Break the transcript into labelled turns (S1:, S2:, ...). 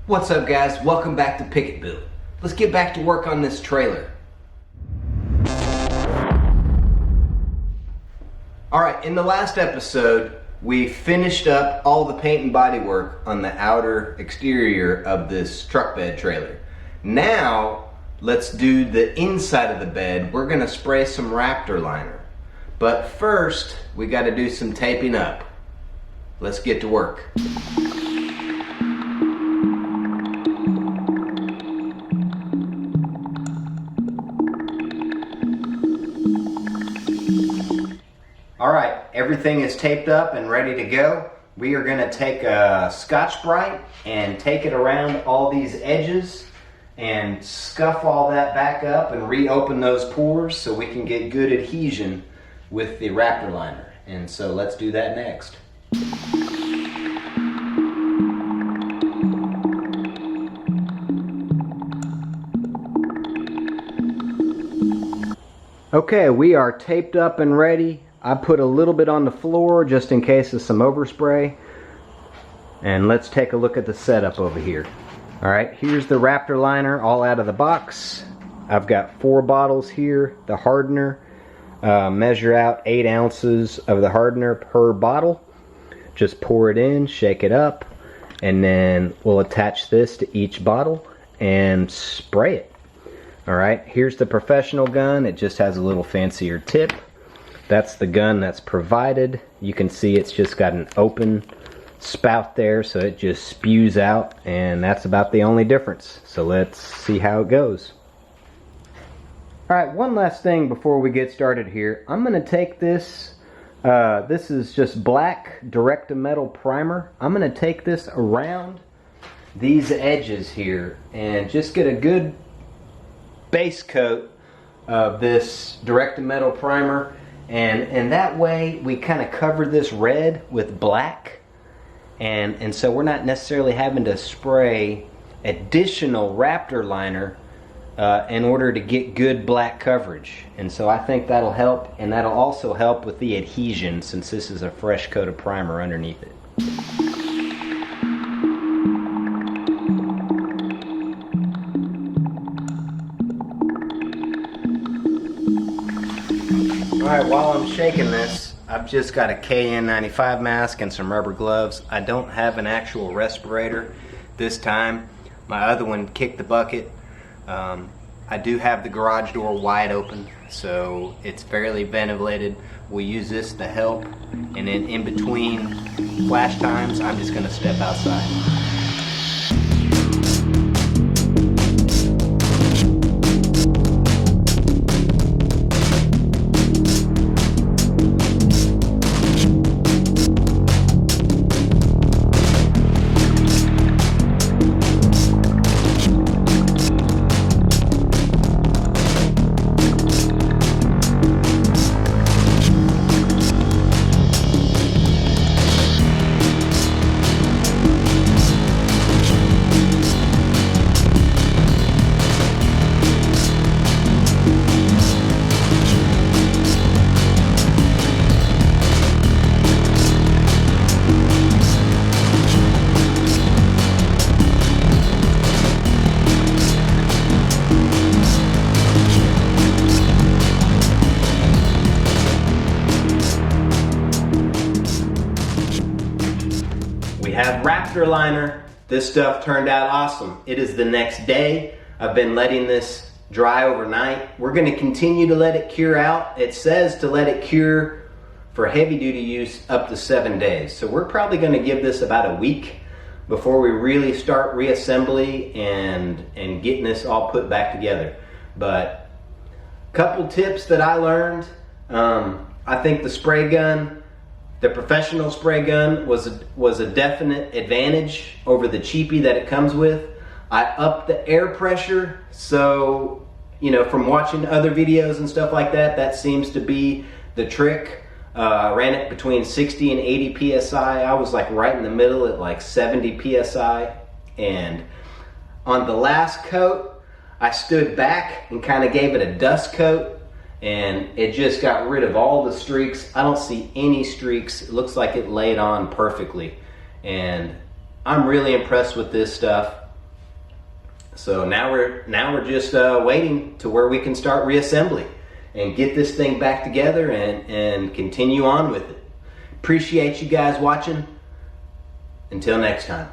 S1: What's up, guys? Welcome back to Pickett Build. Let's get back to work on this trailer. Alright, in the last episode, we finished up all the paint and body work on the outer exterior of this truck bed trailer. Now, let's do the inside of the bed. We're going to spray some Raptor Liner. But first, we got to do some taping up. Let's get to work. Alright, everything is taped up and ready to go. We are going to take a Scotch-Brite and take it around all these edges and scuff all that back up and reopen those pores so we can get good adhesion with the Raptor Liner. And so let's do that next. Okay, we are taped up and ready. I put a little bit on the floor just in case of some overspray. And let's take a look at the setup over here. Alright, here's the Raptor Liner all out of the box. I've got 4 bottles here. The hardener, measure out 8 ounces of the hardener per bottle. Just pour it in, shake it up, and then we'll attach this to each bottle and spray it. Alright, here's the professional gun. It just has a little fancier tip. That's the gun that's provided. You can see it's just got an open spout there, so it just spews out, and that's about the only difference. So let's see how it goes. Alright, one last thing before we get started here. I'm going to take this, this is just black direct-to-metal primer. I'm going to take this around these edges here and just get a good base coat of this direct-to-metal primer. And that way we kind of cover this red with black, and so we're not necessarily having to spray additional Raptor Liner in order to get good black coverage. And so I think that'll help, and that'll also help with the adhesion since this is a fresh coat of primer underneath it. Alright, while I'm shaking this, I've just got a KN95 mask and some rubber gloves. I don't have an actual respirator this time. My other one kicked the bucket. I do have the garage door wide open, so it's fairly ventilated. We'll use this to help, and then in between flash times, I'm just going to step outside. Have Raptor Liner. This stuff turned out awesome. It is the next day. I've been letting this dry overnight. We're going to continue to let it cure out. It says to let it cure for heavy duty use up to 7 days. So we're probably going to give this about a week before we really start reassembly and getting this all put back together. But a couple tips that I learned. I think the spray gun, the professional spray gun, was a definite advantage over the cheapie that it comes with. I upped the air pressure, so you know, from watching other videos and stuff like that, that seems to be the trick. I ran it between 60 and 80 psi. I was like right in the middle at like 70 psi. And on the last coat, I stood back and kind of gave it a dust coat, and it just got rid of all the streaks. I don't see any streaks. It looks like it laid on perfectly, and I'm really impressed with this stuff. So now we're just waiting to where we can start reassembly and get this thing back together and continue on with it. Appreciate you guys watching. Until next time.